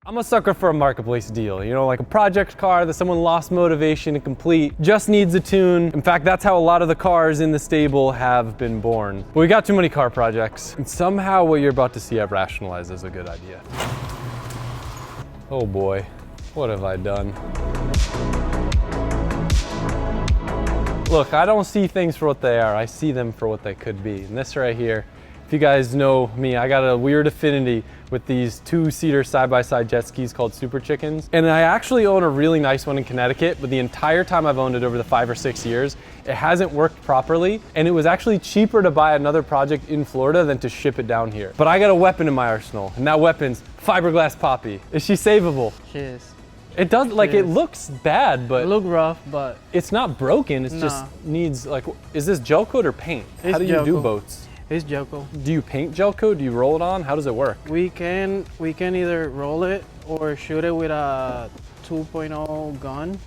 I'm a sucker for a marketplace deal, you know, like a project car that someone lost motivation to complete, just needs a tune. In fact, that's how a lot of the cars in the stable have been born. But we got too many car projects, and somehow what you're about to see I've rationalized as a good idea. Oh boy, what have I done? Look, I don't see things for what they are, I see them for what they could be. And this right here, if you guys know me, I got a weird affinity with these two-seater side-by-side jet skis called Super Chickens. And I actually own a really nice one in Connecticut, but the entire time I've owned it over the 5 or 6 years, it hasn't worked properly. And it was actually cheaper to buy another project in Florida than to ship it down here. But I got a weapon in my arsenal, and that weapon's fiberglass Poppy. Is she savable? She is. It does, like, it looks bad, but... It look rough, but... It's not broken, it just needs, like, is this gel coat or paint? How do you do boats? It's gel coat. Do you paint gel coat? Do you roll it on? How does it work? We can either roll it or shoot it with a 2.0 gun,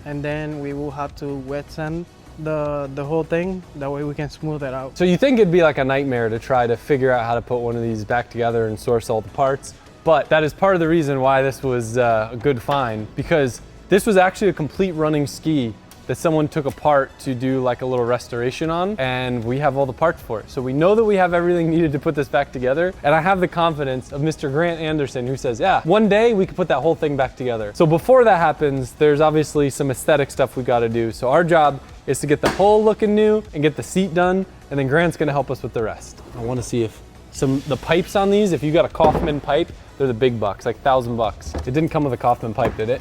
and then we will have to wet sand the whole thing. That way we can smooth it out. So you think it'd be like a nightmare to try to figure out how to put one of these back together and source all the parts, but that is part of the reason why this was a good find, because this was actually a complete running ski that someone took apart to do like a little restoration on, and we have all the parts for it. So we know that we have everything needed to put this back together, and I have the confidence of Mr. Grant Anderson, who says, yeah, one day we could put that whole thing back together. So before that happens, there's obviously some aesthetic stuff we gotta do. So our job is to get the hull looking new and get the seat done, and then Grant's gonna help us with the rest. I wanna see if the pipes on these, if you got a Kaufman pipe, they're the big bucks, like $1,000. It didn't come with a Kaufman pipe, did it?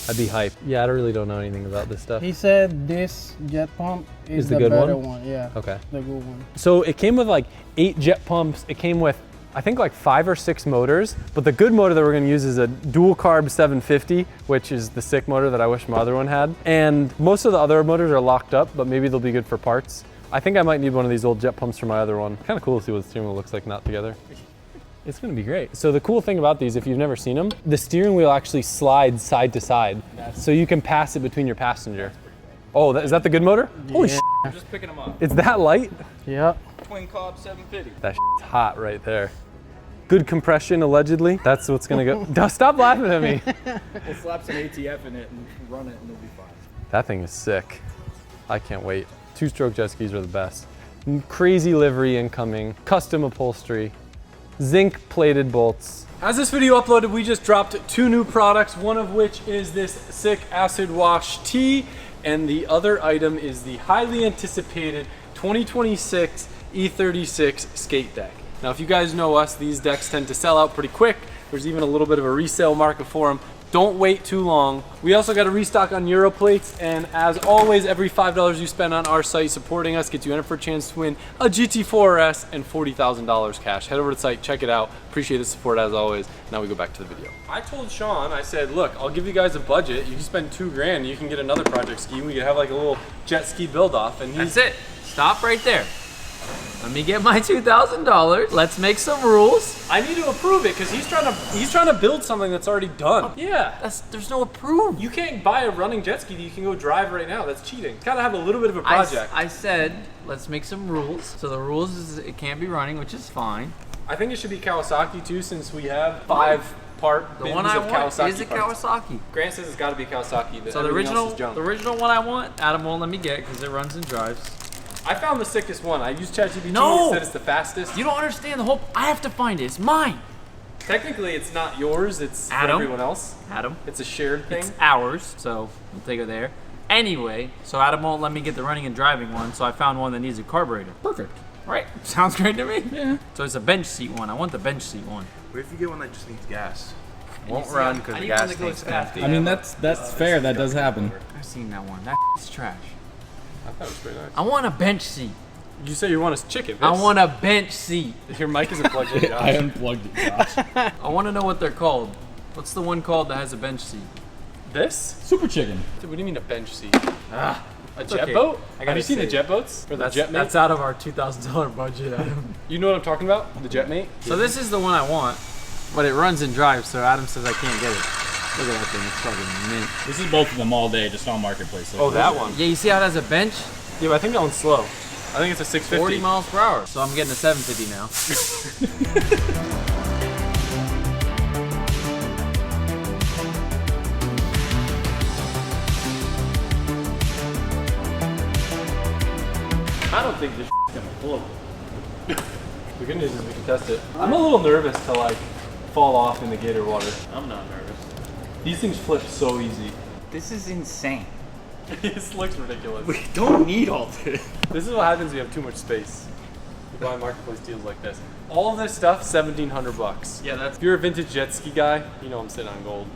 I'd be hyped. Yeah, I really don't know anything about this stuff. He said this jet pump is the good better one? Yeah. Okay. The good one. So it came with like 8 jet pumps. It came with, I think, like 5 or 6 motors, but the good motor that we're gonna use is a dual carb 750, which is the sick motor that I wish my other one had. And most of the other motors are locked up, but maybe they'll be good for parts. I think I might need one of these old jet pumps for my other one. Kind of cool to see what the steering wheel looks like not together. It's gonna be great. So the cool thing about these, if you've never seen them, the steering wheel actually slides side to side. So you can pass it between your passenger. Oh, is that the good motor? Yeah. Holy shit. I'm just picking them up. It's that light? Yep. Twin Cobb 750. That shit's hot right there. Good compression, allegedly. That's what's gonna go. Stop laughing at me. We'll slap some ATF in it and run it and it'll be fine. That thing is sick. I can't wait. 2-stroke jet skis are the best. Crazy livery incoming, custom upholstery, zinc plated bolts. As this video uploaded, we just dropped 2 new products, one of which is this sick acid wash tee, and the other item is the highly anticipated 2026 E36 skate deck. Now, if you guys know us, these decks tend to sell out pretty quick. There's even a little bit of a resale market for them. Don't wait too long. We also got a restock on Euro plates, and as always, every $5 you spend on our site supporting us gets you entered for a chance to win a GT4 RS and $40,000 cash. Head over to the site, check it out. Appreciate the support as always. Now we go back to the video. I told Sean, I said, look, I'll give you guys a budget. You can spend $2 grand, you can get another project ski. We could have like a little jet ski build off. And that's it. Stop right there. Let me get my $2,000. Let's make some rules. I need to approve it because he's trying to build something that's already done. Yeah. There's no approve. You can't buy a running jet ski that you can go drive right now. That's cheating. It's gotta have a little bit of a project. I said, let's make some rules. So the rules is it can't be running, which is fine. I think it should be Kawasaki too, since we have 5-part the bins one I of want Kawasaki is a parts. Kawasaki. Grant says it's gotta be Kawasaki. So the original one I want, Adam won't let me get because it runs and drives. I found the sickest one. I used ChatGPT. No! It said it's the fastest. You don't understand the whole. I have to find it. It's mine. Technically, it's not yours. It's for Adam. everyone else. Adam. It's a shared thing. It's ours, so we'll take it there. Anyway, so Adam won't let me get the running and driving one, so I found one that needs a carburetor. Perfect. Right? Sounds great to me. Yeah. So it's a bench seat one. I want the bench seat one. What if you get one that just needs gas? Won't run because the gas tank's empty. I mean, that's fair. That does happen. I've seen that one. That is trash. I thought it was pretty nice. I want a bench seat. You say you want a chicken. I want a bench seat. Your mic isn't plugged in, Josh. I unplugged it, Josh. I want to know what they're called. What's the one called that has a bench seat? This? Super chicken. Dude, what do you mean a bench seat? Ah, a jet okay. boat? I Have you seen the jet boats? Or the jet mate? That's out of our $2,000 budget, Adam. You know what I'm talking about? The jet mate? So this is the one I want, but it runs and drives, so Adam says I can't get it. Look at that thing, it's fucking mint. This is both of them all day, just on Marketplace. So oh, that one? Yeah, you see how it has a bench? Yeah, but I think that one's slow. I think it's a 650. 40 miles per hour. So I'm getting a 750 now. think this is gonna float. The good news is we can test it. I'm a little nervous to like fall off in the gator water. I'm not nervous. These things flip so easy. This is insane. This looks ridiculous. We don't need all this. This is what happens when you have too much space. You buy marketplace deals like this. All of this stuff, $1,700. Yeah, that's. If you're a vintage jet ski guy, you know I'm sitting on gold.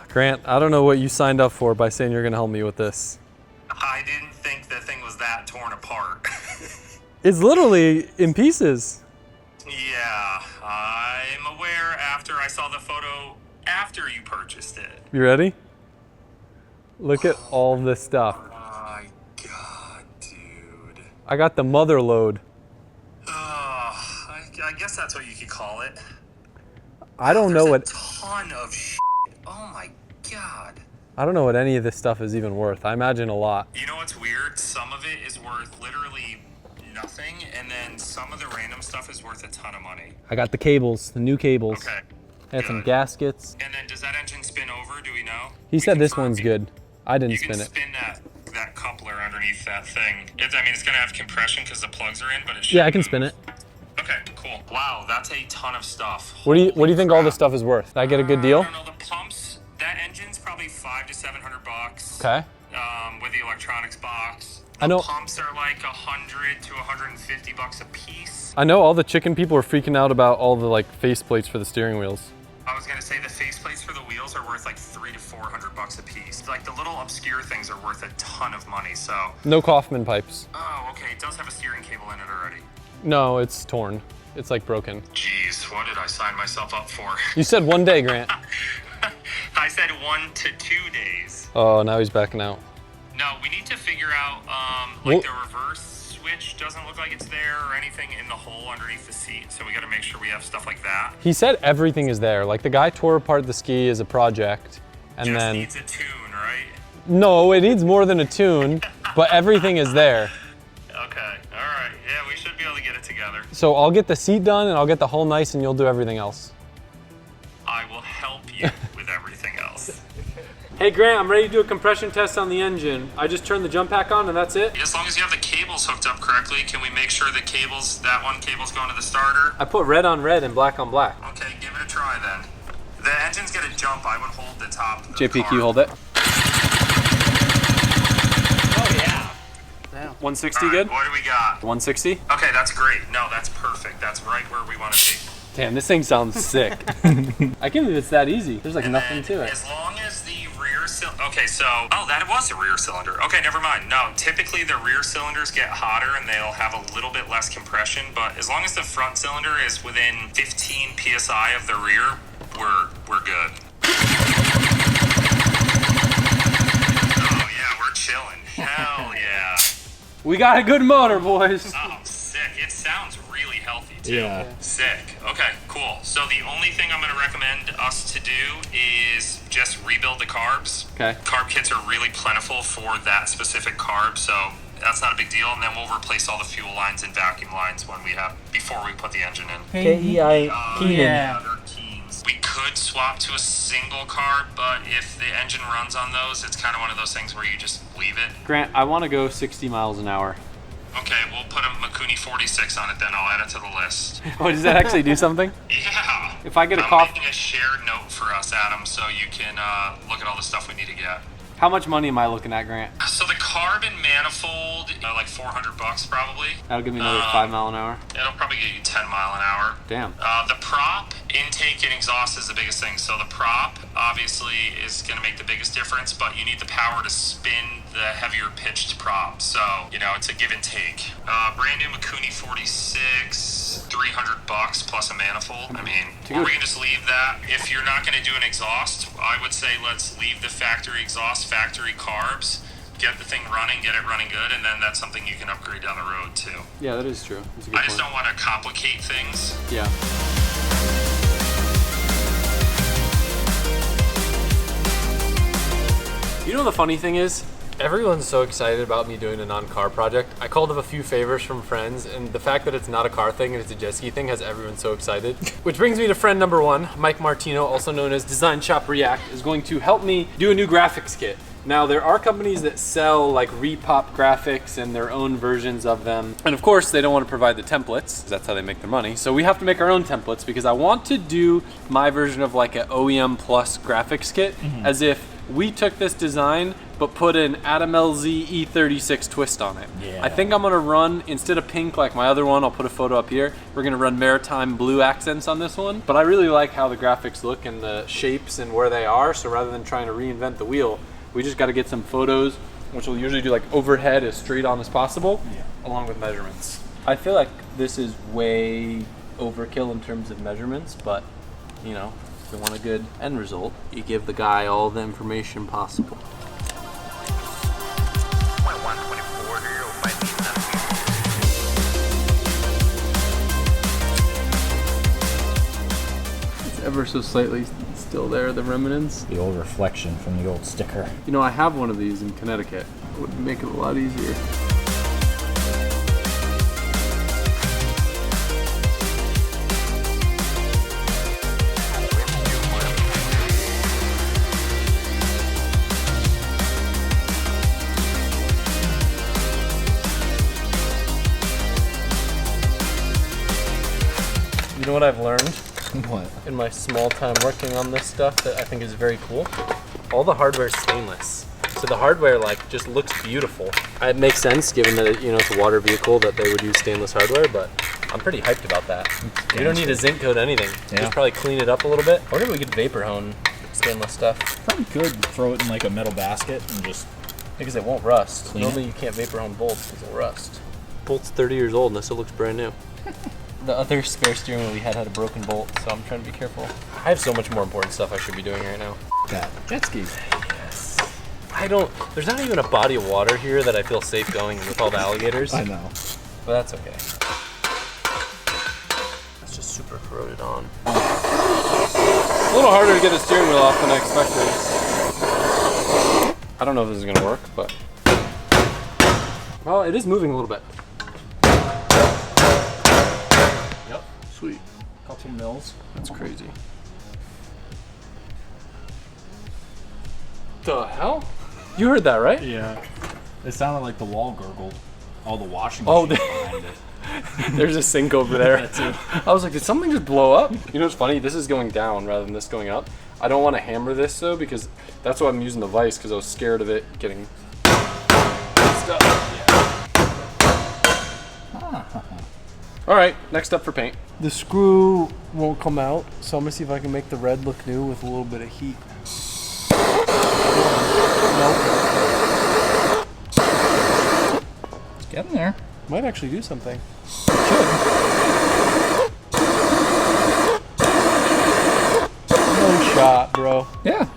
Grant, I don't know what you signed up for by saying you're gonna help me with this. I didn't think the thing was that torn apart. It's literally in pieces. Yeah, I'm aware after I saw the photo after you purchased it. You ready? Look at all this stuff. Oh my god, dude. I got the mother load. I guess that's what you could call it. I don't know There's what a ton of shit. Oh my god. I don't know what any of this stuff is even worth. I imagine a lot. You know what's weird? Some of it is worth literally nothing, and then some of the random stuff is worth a ton of money. I got the cables, the new cables. Okay. I had some Good. gaskets. And then does that engine spin over? Do we know? He said this confirmed one's you- good. I didn't You can spin it. spin that coupler underneath that thing. I mean, it's gonna have compression because the plugs are in, but it should Yeah, I can spin it. Okay, cool. Wow, that's a ton of stuff. What do you think all this stuff is worth? Did I get a good deal? I don't know. The pumps. That engine's probably $500 to $700. Okay. With the electronics box. I know- The pumps are like $100 to $150 a piece. I know all the chicken people are freaking out about all the like face plates for the steering wheels. I was gonna say the faceplates for the wheels are worth like $300 to $400 a piece. Like the little obscure things are worth a ton of money. So. No Kaufman pipes. Oh, okay. It does have a steering cable in it already. No, it's torn. It's like broken. Jeez, what did I sign myself up for? You said one day, Grant. I said 1 to 2 days. Oh, now he's backing out. No, we need to figure out, Well- like the reverse switch doesn't look like it's there or anything in the hole underneath the seat. So we got to make sure we have stuff like that. He said everything is there. Like the guy tore apart the ski as a project, and Just then needs a tune, right? no, it needs more than a tune, but everything is there. Okay, all right. Yeah, we should be able to get it together. So I'll get the seat done and I'll get the hull nice, and you'll do everything else. I will help you with everything else. Hey Grant, I'm ready to do a compression test on the engine. I just turned the jump pack on and that's it. As long as you have the cables hooked up correctly, can we make sure the cables, that one cable's going to the starter? I put red on red and black on black. Okay, give it a try then. The engine's gonna jump. I would hold the top of the JP, car. can you hold it? Oh yeah. 160 All right, good? what do we got? 160? Okay, that's great. No, that's perfect. That's right where we want to be. Damn, this thing sounds sick. I can't believe it's that easy. There's like And nothing then to it. As long as the rear cylinder. Okay, so. Oh, that was a rear cylinder. Okay, never mind. No, typically the rear cylinders get hotter and they'll have a little bit less compression, but as long as the front cylinder is within 15 psi of the rear, we're good. Oh, yeah, we're chilling. Hell yeah. We got a good motor, boys. Oh, sick. It sounds really healthy, too. Yeah. Sick. Okay, cool. So the only thing I'm going to recommend us to do is just rebuild the carbs. Okay. Carb kits are really plentiful for that specific carb, so that's not a big deal. And then we'll replace all the fuel lines and vacuum lines before we put the engine in. Yeah. Other teams. We could swap to a single carb, but if the engine runs on those, it's kind of one of those things where you just leave it. Grant, I want to go 60 miles an hour. Okay, we'll put a Makuni 46 on it then. I'll add it to the list. Oh, does that actually do something? Yeah. If I get a I'm coffee, making a shared note for us, Adam, so you can look at all the stuff we need to get. how much money am I looking at, Grant? So the carbon manifold, like $400 probably. That'll give me another 5 mile an hour. It'll probably get you 10 mile an hour. Damn. The prop intake and exhaust is the biggest thing. So the prop obviously is going to make the biggest difference, but you need the power to spin the heavier pitched prop. So, it's a give and take. Brand new Makuni 46, $300 plus a manifold. I mean, or we can just leave that. If you're not going to do an exhaust, I would say let's leave the factory exhaust, factory carbs, get the thing running, get it running good, and then that's something you can upgrade down the road too. Yeah, that is true. That's a good I just point. don't want to complicate things. Yeah. You know the funny thing is, everyone's so excited about me doing a non-car project. I called up a few favors from friends, and the fact that it's not a car thing and it's a jet ski thing has everyone so excited. Which brings me to friend number one, Mike Martino, also known as Design Shop React, is going to help me do a new graphics kit. Now, there are companies that sell like repop graphics and their own versions of them. And of course, they don't want to provide the templates. That's how they make their money. So we have to make our own templates because I want to do my version of like an OEM plus graphics kit as if we took this design but put an Atom LZ E36 twist on it. Yeah. I think I'm gonna run, instead of pink like my other one, I'll put a photo up here, we're gonna run maritime blue accents on this one. But I really like how the graphics look and the shapes and where they are, so rather than trying to reinvent the wheel, we just gotta get some photos, which we'll usually do like overhead as straight on as possible, along with measurements. I feel like this is way overkill in terms of measurements, but you know, if you want a good end result, you give the guy all the information possible. It's ever so slightly still there, the remnants. The old reflection from the old sticker. You know, I have one of these in Connecticut. It would make it a lot easier. You know what I've learned? What? In my small time working on this stuff that I think is very cool? All the hardware is stainless. So the hardware like just looks beautiful. It makes sense given that it's a water vehicle that they would use stainless hardware, but I'm pretty hyped about that. You don't need a zinc coat anything. Just probably clean it up a little bit. I wonder if we could vapor hone stainless stuff. Probably could throw it in like a metal basket and just Because it won't rust. Clean Normally you can't vapor hone bolts because it'll rust. Bolt's 30 years old and this still looks brand new. The other spare steering wheel we had a broken bolt, so I'm trying to be careful. I have so much more important stuff I should be doing right now. that. Jet skis. Yes. There's not even a body of water here that I feel safe going in with all the alligators. I know. But that's okay. That's just super corroded on. A little harder to get the steering wheel off than I expected. I don't know if this is gonna work, but. Well, it is moving a little bit. Yep. Sweet. Couple mils. That's crazy. The hell? You heard that, right? Yeah. It sounded like the wall gurgled. All the washing Oh, machine behind it. There's a sink over there. That's it. I was like, did something just blow up? You know what's funny? This is going down rather than this going up. I don't want to hammer this though because that's why I'm using the vise because I was scared of it getting stuck. All right, next up for paint. The screw won't come out, so I'm gonna see if I can make the red look new with a little bit of heat. Nope. It's getting there. Might actually do something. No shot, bro. Yeah.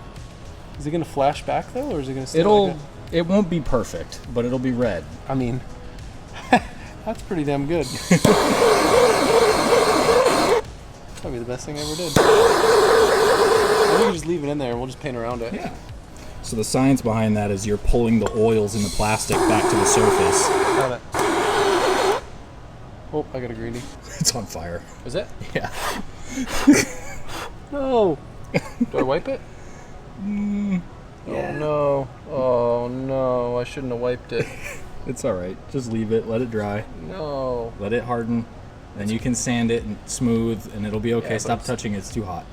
Is it gonna flash back though, or is it gonna stay like It won't be perfect, but it'll be red. that? I mean, that's pretty damn good. Probably the best thing I ever did. I think you just leave it in there and we'll just paint around it. Yeah. So the science behind that is you're pulling the oils in the plastic back to the surface. Got it. Oh, I got a greenie. It's on fire. Is it? Yeah. No. Do I wipe it? Yeah. Oh no. Oh no. I shouldn't have wiped it. It's all right. Just leave it. Let it dry. No. Let it harden. Then you can sand it and smooth, and it'll be okay. Yeah, Stop touching it. It's too hot.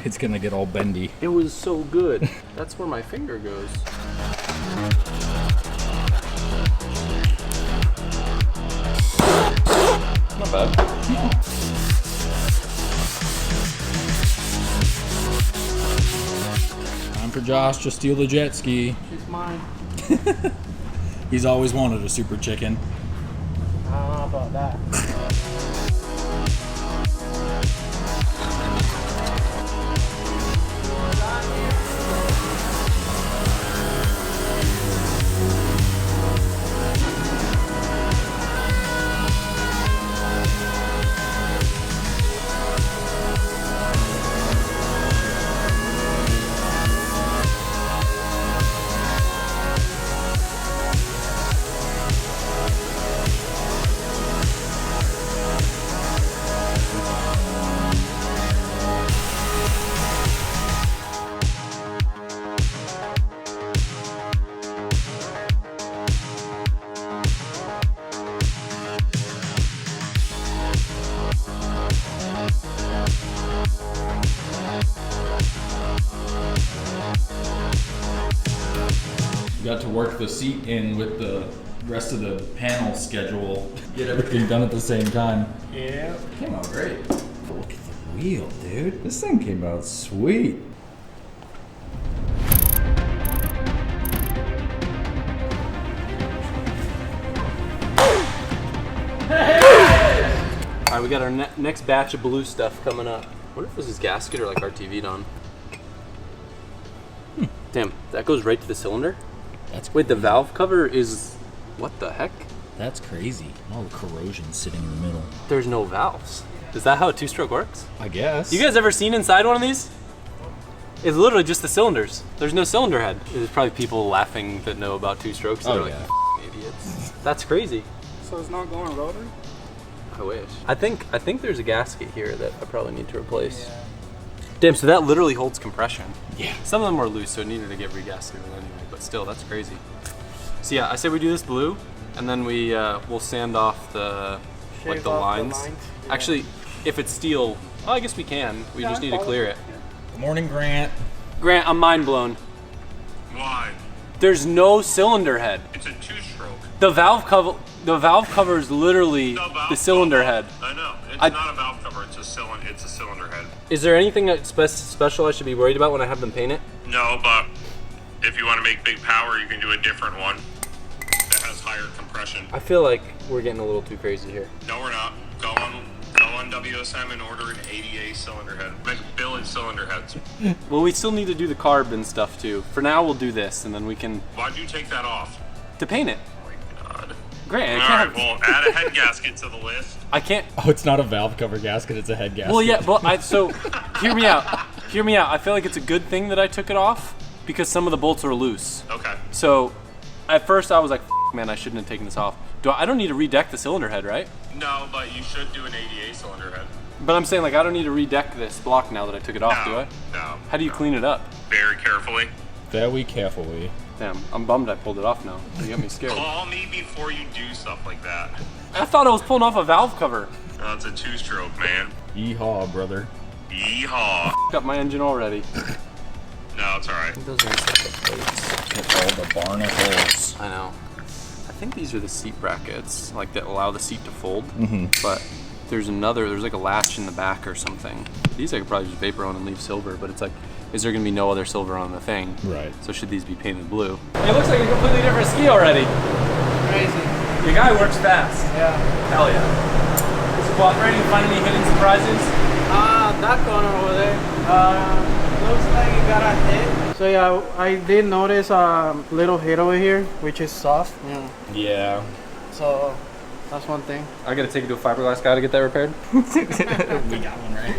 It's gonna get all bendy. It was so good. That's where my finger goes. Not bad. Time for Josh to steal the jet ski. She's mine. He's always wanted a super chicken. How about that? got to work the seat in with the rest of the panel schedule. Get everything done at the same time. Yeah. Came out great. Look at the wheel, dude. This thing came out sweet. All right, we got our next batch of blue stuff coming up. I wonder if this is gasket or like RTV'd on. Damn, that goes right to the cylinder? That's Wait, the valve cover is, what the heck? That's crazy. All the corrosion sitting in the middle. There's no valves. Is that how a two-stroke works? I guess. You guys ever seen inside one of these? It's literally just the cylinders. There's no cylinder head. There's probably people laughing that know about two-strokes that Oh, are like, yeah. "F***ing idiots." That's crazy. So it's not going rotary? I wish. I think there's a gasket here that I probably need to replace. Yeah. Damn, so that literally holds compression. Yeah. Some of them were loose, so it needed to get regasketed anyway, but still, that's crazy. So yeah, I say we do this blue, and then we'll sand off the Shave the off lines. Yeah. Actually, if it's steel, well, I guess we can. We just need to clear it. Good morning, Grant. Grant, I'm mind blown. Why? There's no cylinder head. It's a two-stroke. The valve cover is literally the cylinder head. I know. It's I- not a valve cover. It's a cylinder head. Is there anything that special I should be worried about when I have them paint it? No, but if you want to make big power, you can do a different one that has higher compression. I feel like we're getting a little too crazy here. No, we're not. Go on WSM and order an 80A cylinder head. Make billet cylinder heads. Well, we still need to do the carb and stuff too. For now, we'll do this, and then we can Why'd you take that off? to paint it. God. Great. All right, well, add a head gasket to the list. I can't. Oh, it's not a valve cover gasket, it's a head gasket. Well, yeah, but so hear me out. Hear me out. I feel like it's a good thing that I took it off because some of the bolts are loose. Okay. So at first I was like, man, I shouldn't have taken this off. I don't need to redeck the cylinder head, right? No, but you should do an 80A cylinder head. But I'm saying like I don't need to redeck this block now that I took it off, do I? No. How do you clean it up? Very carefully. Very carefully. Damn, I'm bummed I pulled it off now. You got me scared. Call me before you do stuff like that. I thought I was pulling off a valve cover. That's a two-stroke, man. Yeehaw, brother. Yeehaw. Got my engine already. No, it's alright. Those are the plates. Get all the barnacles. I know. I think these are the seat brackets, like that allow the seat to fold. But there's like a latch in the back or something. These I could probably just vapor on and leave silver, but it's like, is there gonna be no other silver on the thing? Right. So should these be painted blue? It looks like a completely different ski already. Crazy. The guy works fast. Yeah. Hell yeah. Is cooperating, find any hidden surprises? That corner over there. Looks like it got a hit. So yeah, I did notice a little hit over here, which is soft. Yeah. Yeah. So that's one thing. I gotta take it to a fiberglass guy to get that repaired. We got one right here.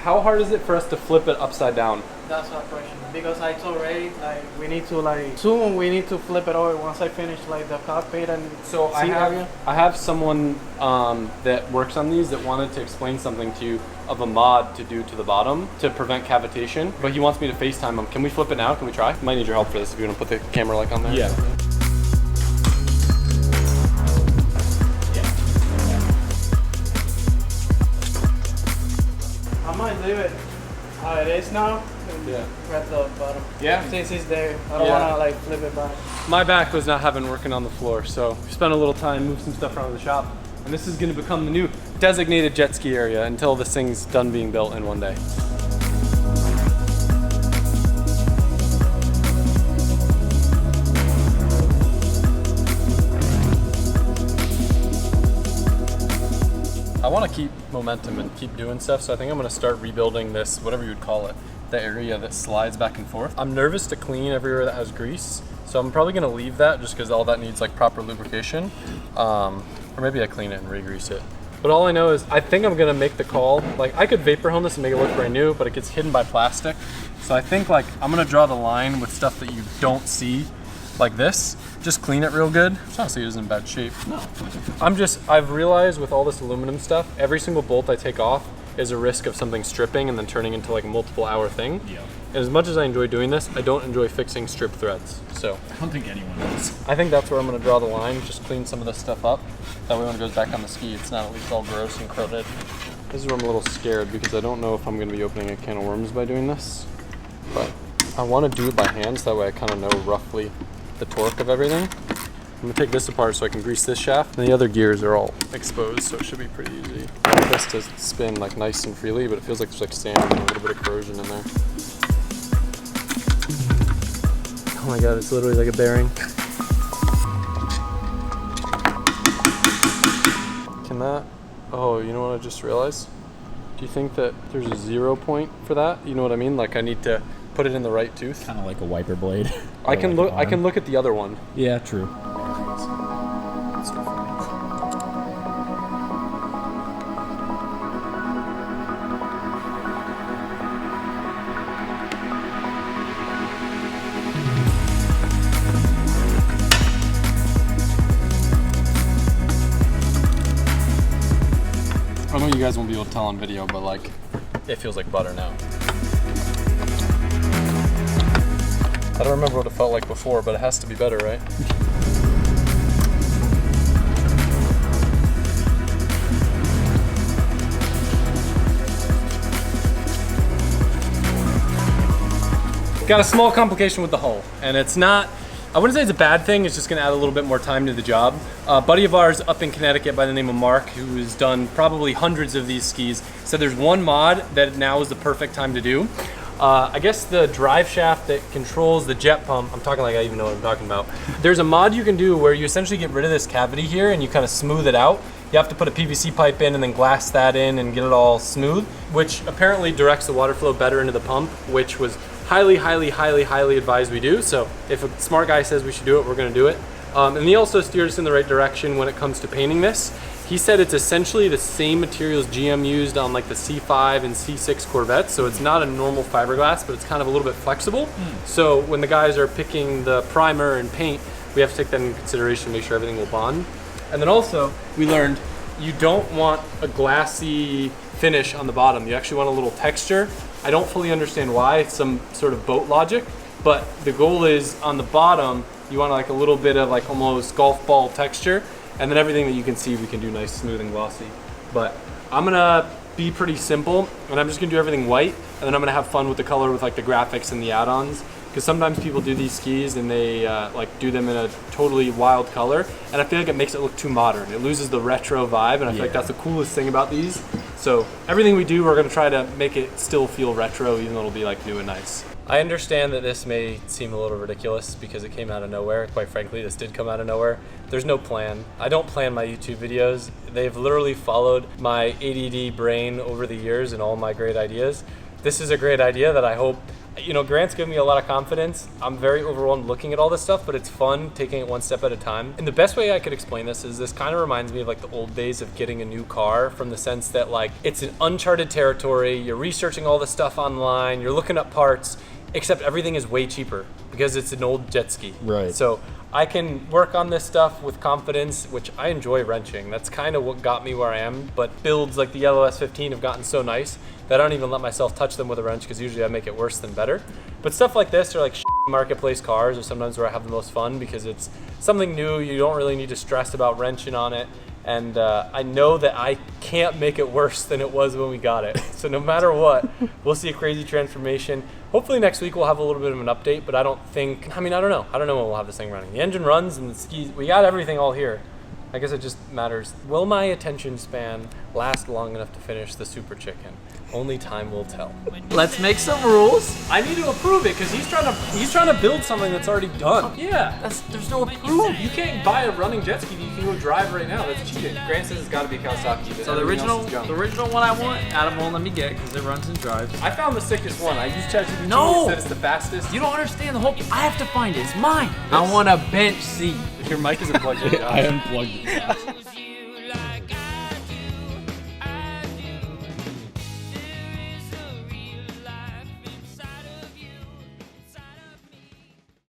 How hard is it for us to flip it upside down? That's our question. Because I told Ray, like, we need to, soon we need to flip it over once I finish, the cockpit and So I seat area. have someone that works on these that wanted to explain something to you of a mod to do to the bottom to prevent cavitation, but he wants me to FaceTime him. Can we flip it now? Can we try? Might need your help for this if you want to put the camera on there. Yeah. I might leave it how it is now. Yeah. Grab the bottom. Yeah. Since it's there, I don't Yeah. want to flip it back. My back was not having working on the floor, so we spent a little time, moved some stuff around the shop, and this is going to become the new designated jet ski area until this thing's done being built in one day. I want to keep momentum and keep doing stuff, so I think I'm going to start rebuilding this, whatever you would call it, the area that slides back and forth. I'm nervous to clean everywhere that has grease, so I'm probably going to leave that just because all that needs proper lubrication. Or maybe I clean it and re-grease it. But all I know is I think I'm going to make the call. I could vapor hone this and make it look brand new, but it gets hidden by plastic. So I think I'm going to draw the line with stuff that you don't see, like this. Just clean it real good. Honestly, it isn't in bad shape. No. I've realized with all this aluminum stuff, every single bolt I take off is a risk of something stripping and then turning into a multiple hour thing. Yeah. And as much as I enjoy doing this, I don't enjoy fixing strip threads. So I don't think anyone does. I think that's where I'm gonna draw the line, just clean some of this stuff up. That way when it goes back on the ski, it's not at least all gross and corroded. This is where I'm a little scared because I don't know if I'm gonna be opening a can of worms by doing this. But I wanna do it by hand so that way I kinda know roughly the torque of everything. I'm gonna take this apart so I can grease this shaft. And the other gears are all exposed, so it should be pretty easy. I want this to spin like nice and freely, but it feels like there's like sand and a little bit of corrosion in there. Oh my God, it's literally like a bearing. Can that, oh, you know what I just realized? Do you think that there's a 0 point for that? You know what I mean? Like I need to put it in the right tooth. Kind of like a wiper blade. I can look. I can look at the other one. Yeah, true. I know you guys won't be able to tell on video, but like, it feels like butter now. I don't remember what it felt like before, but it has to be better, right? Got a small complication with the hull, and it's not, I wouldn't say it's a bad thing, it's just gonna add a little bit more time to the job. A buddy of ours up in Connecticut by the name of Mark, who has done probably hundreds of these skis, said there's one mod that now is the perfect time to do. I guess the drive shaft that controls the jet pump, I'm talking like I even know what I'm talking about. There's a mod you can do where you essentially get rid of this cavity here and you kind of smooth it out. You have to put a PVC pipe in and then glass that in and get it all smooth, which apparently directs the water flow better into the pump, which was highly, highly, highly, highly advised we do. So if a smart guy says we should do it, we're gonna do it. And he also steered us in the right direction when it comes to painting this. He said it's essentially the same materials GM used on like the C5 and C6 Corvettes. So it's not a normal fiberglass, but it's kind of a little bit flexible. So when the guys are picking the primer and paint, we have to take that into consideration to make sure everything will bond. And then also we learned you don't want a glassy finish on the bottom. You actually want a little texture. I don't fully understand why, it's some sort of boat logic, but the goal is on the bottom, you want like a little bit of like almost golf ball texture. And then everything that you can see, we can do nice, smooth, and glossy. But I'm gonna be pretty simple, and I'm just gonna do everything white, and then I'm gonna have fun with the color with like the graphics and the add-ons. Because sometimes people do these skis and they like do them in a totally wild color, and I feel like it makes it look too modern. It loses the retro vibe, and I feel like that's the coolest thing about these. So everything we do, we're gonna try to make it still feel retro, even though it'll be like new and nice. I understand that this may seem a little ridiculous because it came out of nowhere. Quite frankly, this did come out of nowhere. There's no plan. I don't plan my YouTube videos. They've literally followed my ADD brain over the years and all my great ideas. This is a great idea that I hope, you know, Grant's given me a lot of confidence. I'm very overwhelmed looking at all this stuff, but it's fun taking it one step at a time. And the best way I could explain this is this kind of reminds me of like the old days of getting a new car, from the sense that like it's an uncharted territory. You're researching all this stuff online, you're looking up parts, except everything is way cheaper because it's an old jet ski. Right. So I can work on this stuff with confidence, which I enjoy wrenching. That's kind of what got me where I am. But builds like the yellow S15 have gotten so nice that I don't even let myself touch them with a wrench, because usually I make it worse than better. But stuff like this are like marketplace cars, or sometimes where I have the most fun because it's something new. You don't really need to stress about wrenching on it. And I know that I can't make it worse than it was when we got it. So no matter what, we'll see a crazy transformation. Hopefully next week we'll have a little bit of an update, but I don't think, I mean, I don't know. I don't know when we'll have this thing running. The engine runs and the skis, we got everything all here. I guess it just matters. Will my attention span last long enough to finish the Super Chicken? Only time will tell. Let's make some rules. I need to approve it because he's trying to build something that's already done. Yeah. There's no approval. You can't buy a running jet ski that you can go drive right now. That's cheating. Grant says it's got to be Kawasaki. But So the everything else original, is the junk. original one I want, Adam won't let me get because it runs and drives. I found the sickest one. I used ChatGPT. No! It said it's the fastest. You don't understand the whole. I have to find it. It's mine. I want a bench seat. Your mic isn't plugged in. I unplugged it.